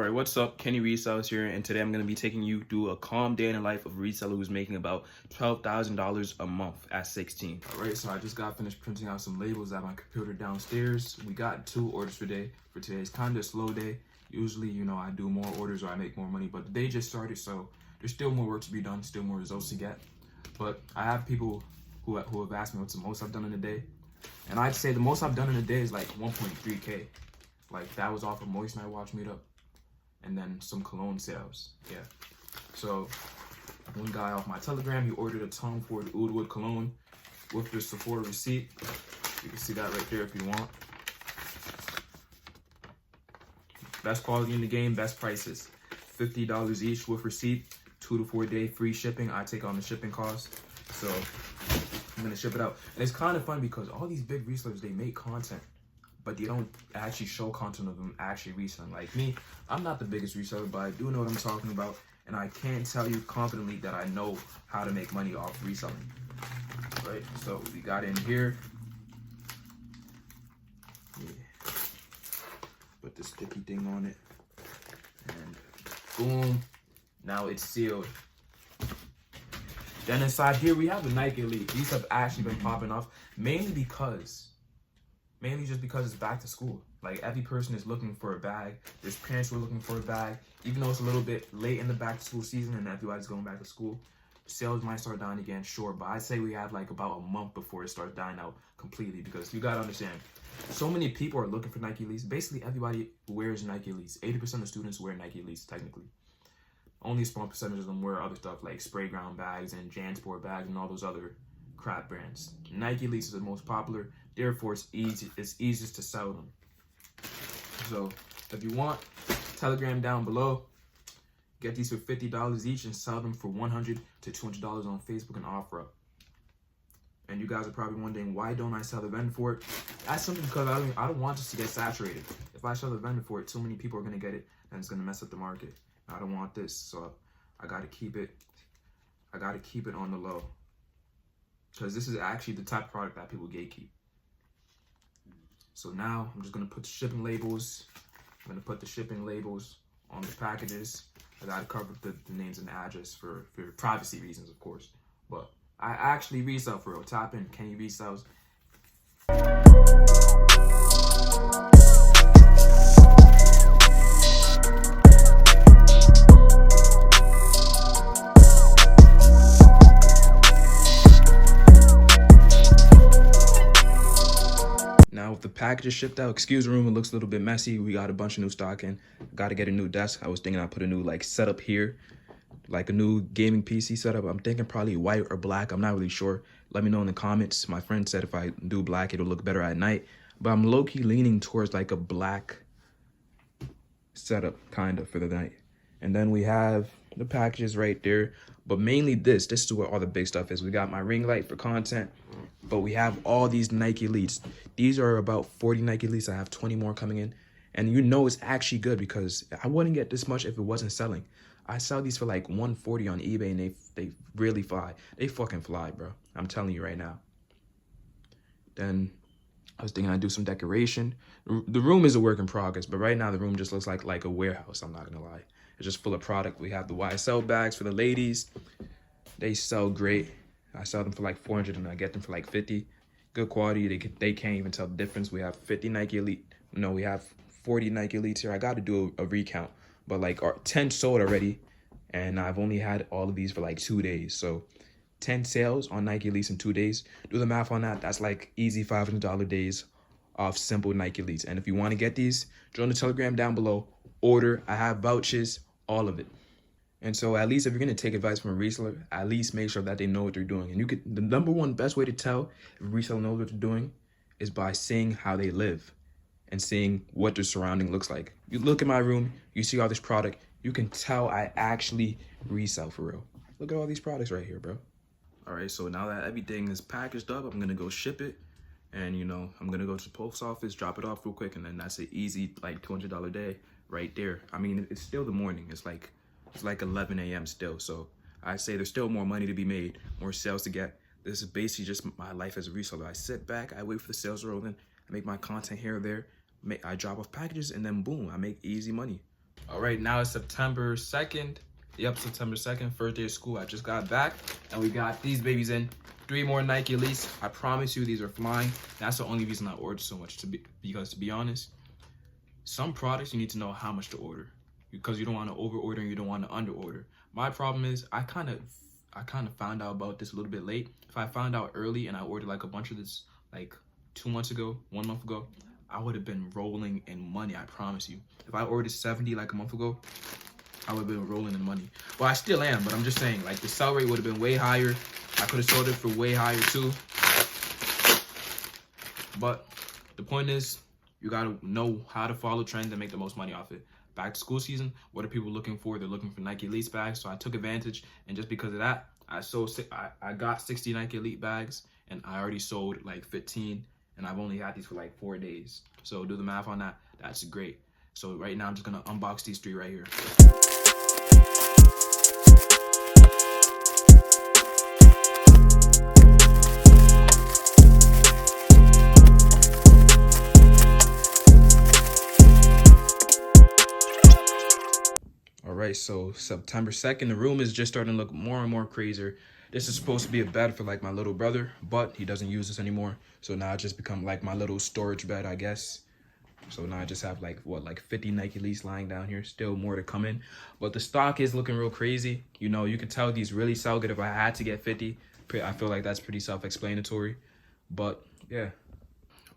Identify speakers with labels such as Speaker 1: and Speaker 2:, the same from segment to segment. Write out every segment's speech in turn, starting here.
Speaker 1: Alright, what's up? Kenny Resellers here, and today I'm going to be taking you through a calm day in the life of a reseller who's making about $12,000 a month at 16. Alright, so I just got finished printing out some labels at my computer downstairs. We got 2 orders for today. For today, it's kind of a slow day. Usually, I do more orders or I make more money, but the day just started, so there's still more work to be done, still more results to get. But I have people who have asked me what's the most I've done in a day. And I'd say the most I've done in a day is like 1.3K. Like, that was off of Moist Night Watch Meetup. And then some cologne sales. Yeah. So one guy off my Telegram, he ordered a Tom Ford Oudwood cologne with the Sephora receipt. You can see that right there if you want. Best quality in the game, best prices. $50 each with receipt, 2 to 4 day free shipping. I take on the shipping cost. So I'm gonna ship it out. And it's kind of fun because all these big resellers, they make content, but they don't actually show content of them actually reselling. Like me, I'm not the biggest reseller, but I do know what I'm talking about, and I can tell you confidently that I know how to make money off reselling. Right, so we got in here. Yeah. Put the sticky thing on it, and boom, now it's sealed. Then inside here, we have the Nike Elite. These have actually been popping off, mainly just because it's back to school. Like, every person is looking for a bag. There's parents who are looking for a bag. Even though it's a little bit late in the back to school season and everybody's going back to school, sales might start dying again, sure. But I'd say we have like about a month before it starts dying out completely, because you gotta understand, so many people are looking for Nike Elites. Basically, everybody wears Nike Elites. 80% of students wear Nike Elites, technically. Only a small percentage of them wear other stuff like spray ground bags and Jansport bags and all those other crap brands. Nike Elites is the most popular, therefore it's easiest to sell them. So if you want, Telegram down below. Get these for $50 each and sell them for $100 to $200 on Facebook and OfferUp. And you guys are probably wondering, why don't I sell the vendor for it? That's simply because I don't want this to get saturated. If I sell the vendor for it, too many people are gonna get it, and it's gonna mess up the market. I don't want this, so I gotta keep it on the low, because this is actually the type of product that people gatekeep. So now I'm just gonna put the shipping labels. I'm gonna put the shipping labels on the packages. I gotta cover the names and the address for privacy reasons, of course. But I actually resell for real. Tap in Kenny Resells. Now with the packages shipped out, excuse the room, it looks a little bit messy. We got a bunch of new stock in. Got to get a new desk. I was thinking I'd put a new setup here, like a new gaming PC setup. I'm thinking probably white or black. I'm not really sure. Let me know in the comments. My friend said if I do black, it'll look better at night. But I'm low-key leaning towards like a black setup kind of for the night. And then we have the packages right there. But mainly this is where all the big stuff is. We got my ring light for content, but we have all these Nike Elites. These are about 40 Nike Elites. I have 20 more coming in. And it's actually good, because I wouldn't get this much if it wasn't selling. I sell these for like $140 on eBay, and they really fly. They fucking fly, bro. I'm telling you right now. Then I was thinking I'd do some decoration. The room is a work in progress, but right now the room just looks like a warehouse, I'm not gonna lie. It's just full of product. We have the YSL bags for the ladies. They sell great. I sell them for like $400 and I get them for like $50. Good quality. They can't even tell the difference. We have 50 Nike Elite. No, we have 40 Nike Elites here. I got to do a recount, but like 10 sold already, and I've only had all of these for like 2 days. So 10 sales on Nike Elites in 2 days. Do the math on that. That's like easy $500 days off simple Nike Elites. And if you want to get these, join the Telegram down below. Order. I have vouchers, all of it. And so at least if you're going to take advice from a reseller, at least make sure that they know what they're doing. And the number one best way to tell if a reseller knows what they're doing is by seeing how they live and seeing what their surrounding looks like. You look at my room, you see all this product, you can tell I actually resell for real. Look at all these products right here, bro. All right, so now that everything is packaged up, I'm going to go ship it. And, I'm going to go to the post office, drop it off real quick, and then that's an easy, like, $200 day right there. I mean, it's still the morning. It's like 11 a.m. still. So I say there's still more money to be made, more sales to get. This is basically just my life as a reseller. I sit back, I wait for the sales to roll in, I make my content here or there, I drop off packages, and then boom, I make easy money. All right, now it's September 2nd. Yep, September 2nd, first day of school. I just got back and we got these babies in. 3 more Nike Elites. I promise you these are flying. That's the only reason I ordered so much, because to be honest, some products you need to know how much to order because you don't want to over order and you don't want to under order. My problem is I kind of found out about this a little bit late. If I found out early and I ordered like a bunch of this like 2 months ago, 1 month ago, I would have been rolling in money, I promise you. If I ordered 70 like a month ago, I would have been rolling in money. Well, I still am, but I'm just saying, like, the sell rate would have been way higher. I could have sold it for way higher too. But the point is, you gotta know how to follow trends and make the most money off it. Back to school season, what are people looking for? They're looking for Nike Elite bags. So I took advantage, and just because of that, I got 60 Nike Elite bags, and I already sold like 15, and I've only had these for like 4 days. So do the math on that. That's great. So right now, I'm just gonna unbox these 3 right here. All right, so September 2nd, the room is just starting to look more and more crazier. This is supposed to be a bed for like my little brother, but he doesn't use this anymore. So now it just become like my little storage bed, I guess. So now I just have like 50 Nike Elites lying down here. Still more to come in, but the stock is looking real crazy. You know, you can tell these really sell good. If I had to get 50, I feel like that's pretty self-explanatory. But yeah.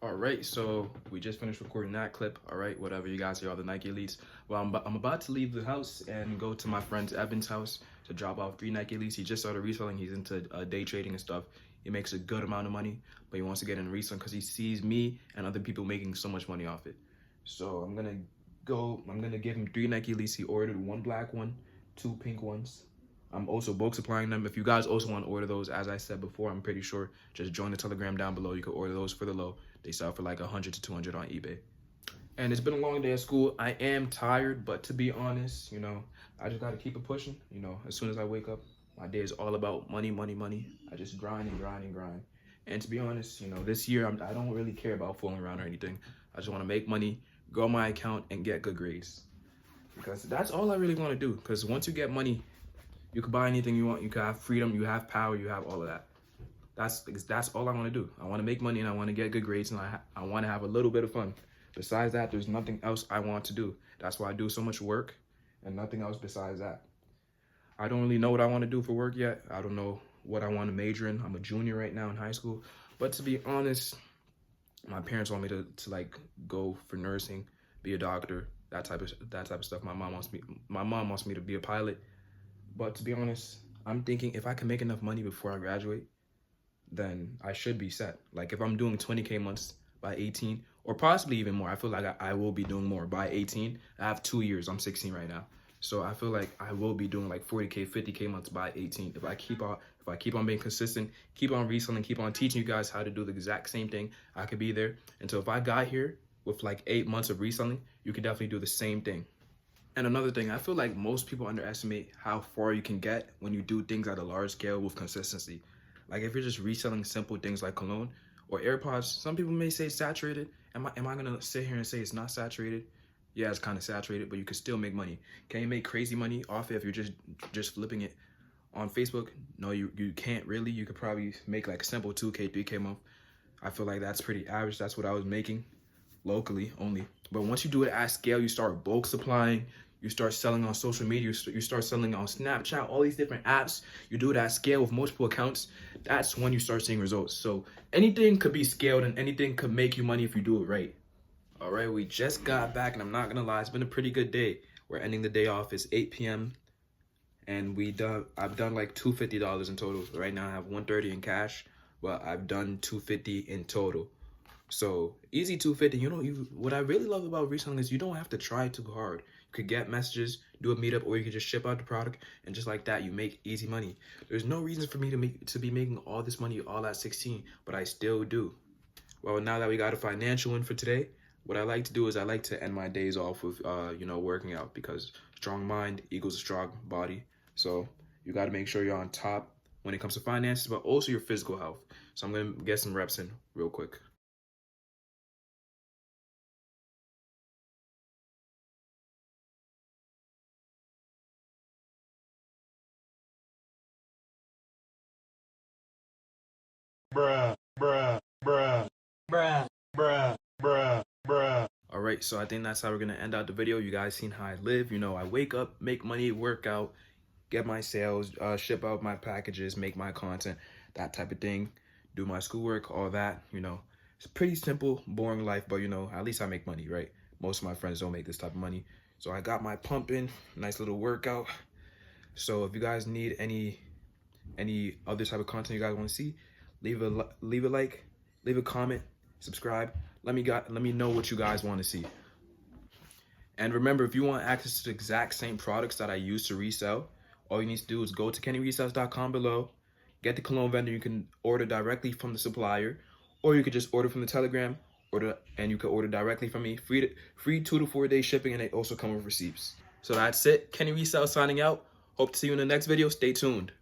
Speaker 1: All right, so we just finished recording that clip. All right, whatever, you guys hear all the Nike Elites. Well, I'm about to leave the house and go to my friend Evan's house to drop off 3 Nike Elites. He just started reselling. He's into day trading and stuff. He makes a good amount of money, but he wants to get into reselling because he sees me and other people making so much money off it. So I'm gonna give him 3 Nike Elites. He ordered 1 black one, 2 pink ones. I'm also bulk supplying them. If you guys also want to order those, as I said before, I'm pretty sure, just join the Telegram down below. You can order those for the low. They sell for like 100 to 200 on eBay. And it's been a long day at school. I am tired, but to be honest, you know, I just got to keep it pushing. You know, as soon as I wake up, my day is all about money, money, money. I just grind and grind and grind. And to be honest, you know, this year, I don't really care about fooling around or anything. I just want to make money, grow my account, and get good grades. Because that's all I really want to do. Because once you get money, you can buy anything you want. You can have freedom. You have power. You have all of that. That's all I want to do. I want to make money and I want to get good grades and I want to have a little bit of fun. Besides that, there's nothing else I want to do. That's why I do so much work and nothing else besides that. I don't really know what I want to do for work yet. I don't know what I want to major in. I'm a junior right now in high school. But to be honest, my parents want me to like go for nursing, be a doctor, that type of stuff. My mom wants me to be a pilot. But to be honest, I'm thinking if I can make enough money before I graduate, then I should be set. Like if I'm doing 20K months by 18 or possibly even more, I feel like I will be doing more by 18. I have 2 years. I'm 16 right now. So I feel like I will be doing like 40K, 50K months by 18. If I keep on being consistent, keep on reselling, keep on teaching you guys how to do the exact same thing, I could be there. And so if I got here with like 8 months of reselling, you could definitely do the same thing. And another thing, I feel like most people underestimate how far you can get when you do things at a large scale with consistency. Like if you're just reselling simple things like cologne or AirPods, some people may say it's saturated. Am I gonna sit here and say it's not saturated? Yeah, it's kind of saturated, but you can still make money. Can you make crazy money off it if you're just flipping it on Facebook? No, you can't really. You could probably make like a simple 2K, 3K month. I feel like that's pretty average. That's what I was making locally only. But once you do it at scale, you start bulk supplying, you start selling on social media, you start selling on Snapchat, all these different apps. You do it at scale with multiple accounts. That's when you start seeing results. So anything could be scaled and anything could make you money if you do it right. All right, we just got back and I'm not gonna lie, it's been a pretty good day. We're ending the day off. It's 8 p.m. and I've done like $250 in total. Right now I have $130 in cash, but I've done $250 in total. So easy 250. You know, what I really love about reselling is you don't have to try too hard. You could get messages, do a meetup, or you could just ship out the product, and just like that, you make easy money. There's no reason for me to be making all this money all at 16, but I still do. Well, now that we got a financial win for today, what I like to do is I like to end my days off with you know, working out, because strong mind equals a strong body. So you got to make sure you're on top when it comes to finances, but also your physical health. So I'm gonna get some reps in real quick.
Speaker 2: Bruh, bruh, bruh, bruh, bruh, bruh, bruh.
Speaker 1: All right, so I think that's how we're gonna end out the video. You guys seen how I live. You know, I wake up, make money, work out, get my sales, ship out my packages, make my content, that type of thing, do my schoolwork, all that. You know, it's a pretty simple, boring life, but you know, at least I make money, right? Most of my friends don't make this type of money. So I got my pump in, nice little workout. So if you guys need any other type of content you guys want to see, leave a like, leave a comment, subscribe. Let me know what you guys want to see. And remember, if you want access to the exact same products that I use to resell, all you need to do is go to kennyresells.com below, get the cologne vendor. You can order directly from the supplier, or you could just order from the Telegram, and you can order directly from me. Free 2 to 4 day shipping, and they also come with receipts. So that's it. Kenny Resell signing out. Hope to see you in the next video. Stay tuned.